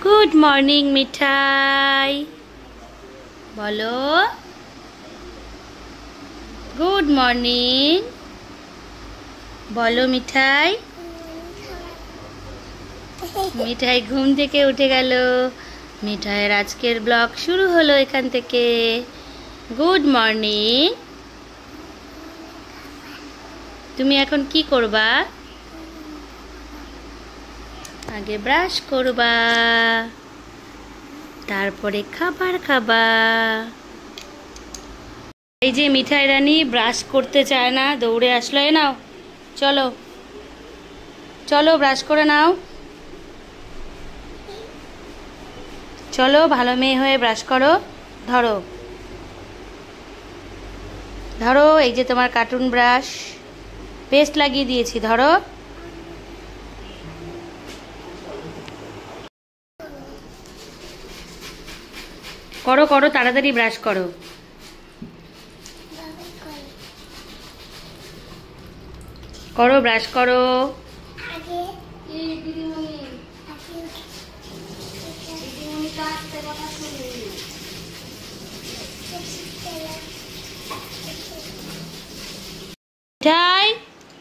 Good morning মিঠাই, বলো good morning, বলো মিঠাই। মিঠাই ঘুম থেকে উঠে গেল। মিঠাইয়ের আজকের ব্লগ শুরু হলো এখান থেকে। Good morning. তুমি এখন কি করবা? আগে ব্রাশ করবা, তারপরে খাবার খাবা। এই যে মিঠাই রানী ব্রাশ করতে চায় না, দৌড়ে আসলো। এ নাও, চলো চলো ব্রাশ করে নাও। চলো ভালো মেয়ে হয়ে ব্রাশ করো। ধরো ধরো, এই যে তোমার কার্টুন ব্রাশ, পেস্ট লাগিয়ে দিয়েছি, ধরো। করো করো, তাড়াতাড়ি ব্রাশ করো। করো ব্রাশ করো। মিঠাই,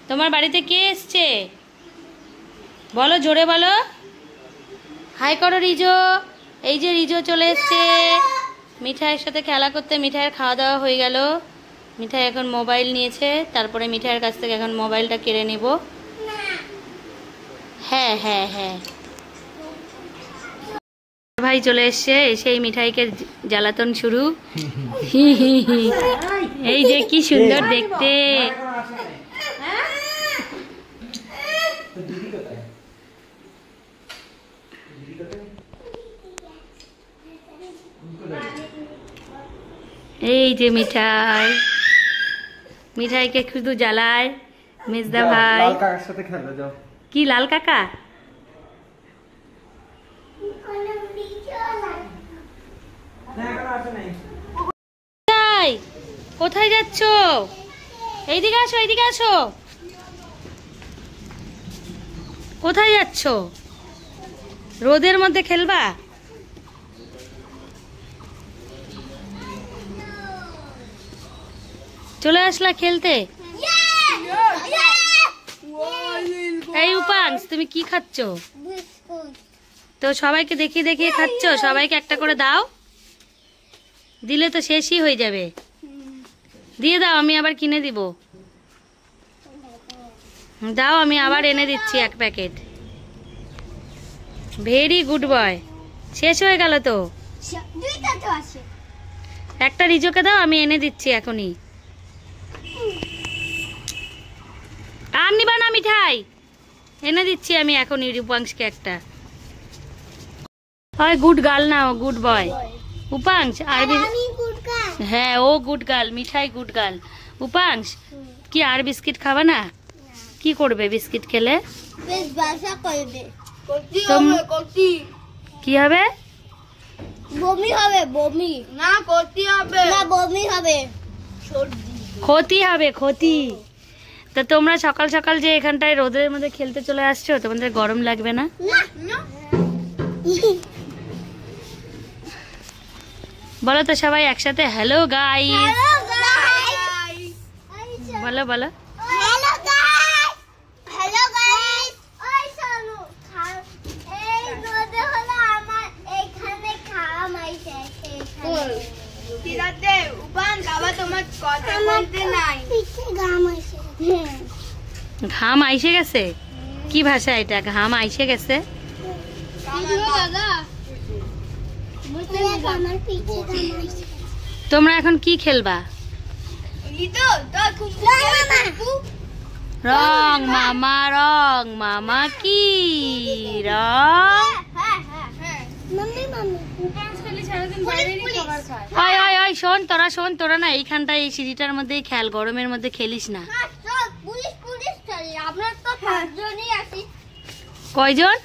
তোমার বাড়িতে কে এসছে? বলো, জোরে বলো। হাই করো রিজো। এই যে রিজো চলে এসছে মিঠাইয়ের সাথে খেলা করতে। মিঠাইয়ের খাওয়া দাওয়া হয়ে গেল। মিঠাই এখন মোবাইল নিয়েছে, তারপরে মিঠাইয়ের কাছ থেকে এখন মোবাইলটা কেড়ে নেব। হ্যাঁ হ্যাঁ হ্যাঁ, ভাই চলে এসছে, এসেই মিঠাইকে জ্বালাতন শুরু। হি হি হি, এই যে কি সুন্দর দেখতে। এই যে মিঠাই, মিঠাইকে শুধু জ্বালায় মেজদা ভাই। কি লাল কাকা? কোথায় যাচ্ছ? এইদিকে আসো, এইদিকে আসো। কোথায় যাচ্ছ? রোদের মধ্যে খেলবা? চলে আসলা খেলতে? এই উপাংশ, তুমি কি খাচ্ছ? তো সবাইকে দেখিয়ে দেখিয়ে খাচ্ছ? সবাইকে একটা করে দাও, দিলে তো শেষই হয়ে যাবে। দিয়ে দাও, আমি আবার কিনে দিব। দাও, আমি আবার এনে দিচ্ছি এক প্যাকেট। Very good boy. শেষ হয়ে গেল তো? একটা রিজোকে দাও, আমি এনে দিচ্ছি এখনই। আর নিবা না মিঠাই? এনে দিচ্ছি আমি এখনই উপাংশকে একটা। হয় গুড গার্ল না, ও গুড বয়। উপাংশ আর হ্যাঁ, ও গুড গার্ল, মিঠাই গুড গার্ল। উপাংশ কি আর বিস্কিট খাবা না? কি করবে বিস্কিট খেলে? কি হবে? বমি হবে। বমি না, ক্ষতি হবে না, বমি হবে, ক্ষতি হবে, ক্ষতি। তা তোমরা সকাল সকাল যে এখানটায় রোদের মধ্যে খেলতে চলে আসছো, তোমাদের গরম লাগবে না? বলো তো সবাই একসাথে, হ্যালো গাইস। বলো বলো। Hello guys, hello guys. ওই শোনো, এই রোদে হলো আমার এখানে ঘাম আইছে। এখানে উপান বাবা তোমার কথা বলতে নাই, পিছে ঘাম আইছে। ঘাম আইসে গেছে? কি ভাষা এটা, ঘাম আইসে গেছে? তোমরা এখন কি খেলবা? রং মামা, রং মামা। কি রং? শোন তোরা, শোন তোরা না এইখানটায় এই সিঁড়িটার মধ্যেই খেল, গরমের মধ্যে খেলিস না। কয়জন?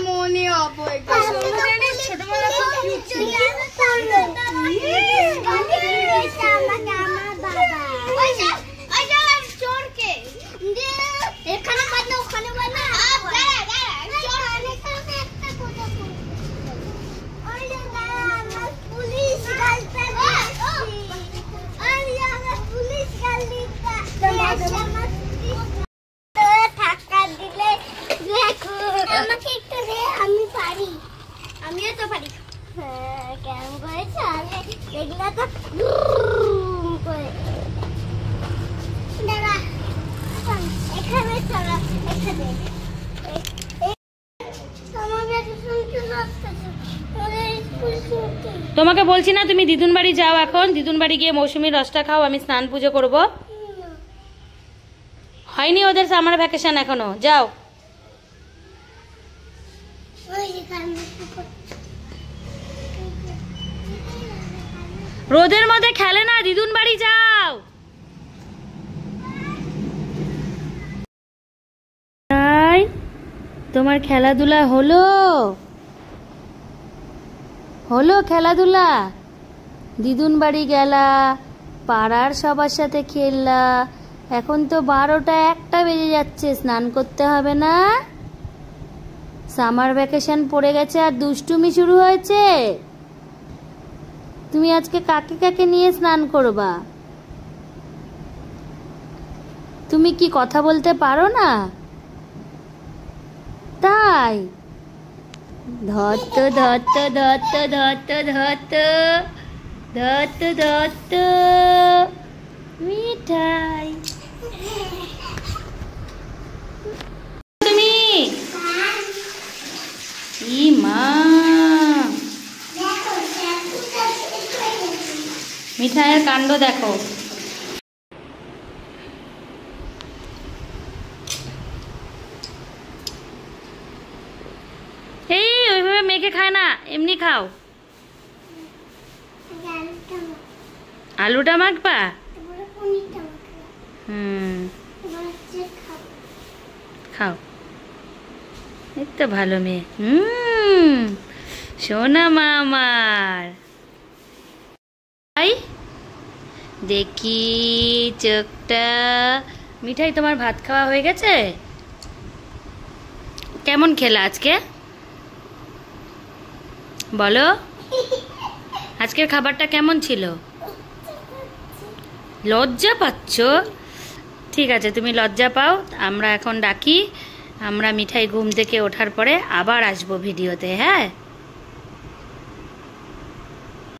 মনে অপয় ছোটবেলা খুব কিউট ছিল। এখানে বাজনা ওখানে বাজনা পুলিশ টাকা দিলে আমাকে একটু দে, আমি পারি, আমিও তো পারি। হ্যাঁ কেমন করে চলে এগুলা তো করে দাঁড়া এখানে চলো এখানে তোমাকে বলছি না তুমি দিদুন বাড়ি যাও, এখন দিদুন বাড়ি গিয়ে মৌসুমীর রসটা খাও, আমি স্নান পুজো করব। হয়নি ওদের সামার ভ্যাকেশন এখনো, যাও। রোদের মধ্যে খেলে না, দিদুন বাড়ি যাও। তোমার খেলাধুলা হলো? হলো খেলাধুলা? দিদুন বাড়ি গেলা, পাড়ার সবার সাথে খেললা, এখন তো 12টা 1টা বেজে যাচ্ছে, স্নান করতে হবে না? সামার ভ্যাকেশন পড়ে গেছে আর দুষ্টুমি শুরু হয়েছে। তুমি আজকে কাকে কাকে নিয়ে স্নান করবা? তুমি কি কথা বলতে পারো না? তাই ধত্ত ধত্ত ধত্ত ধত্ত ধত্ত ধত্ত ধত্ত মিঠাই। তুমি ই মা, মিঠাইয়ের কাণ্ড দেখো। এই ওইভাবে মেখে খায় না, এমনি খাও। আলুটা মাখবা? খাও, এই তো ভালো মেয়ে। সোনা মা আমার। দেখি চোখটা। মিঠাই তোমার ভাত খাওয়া হয়ে গেছে? কেমন খেলা আজকে বলো? আজকের খাবারটা কেমন ছিল? লজ্জা পাচ্ছ? ঠিক আছে, তুমি লজ্জা পাও, আমরা এখন ডাকি। আমরা মিঠাই ঘুম থেকে ওঠার পরে আবার আসবো ভিডিওতে। হ্যাঁ।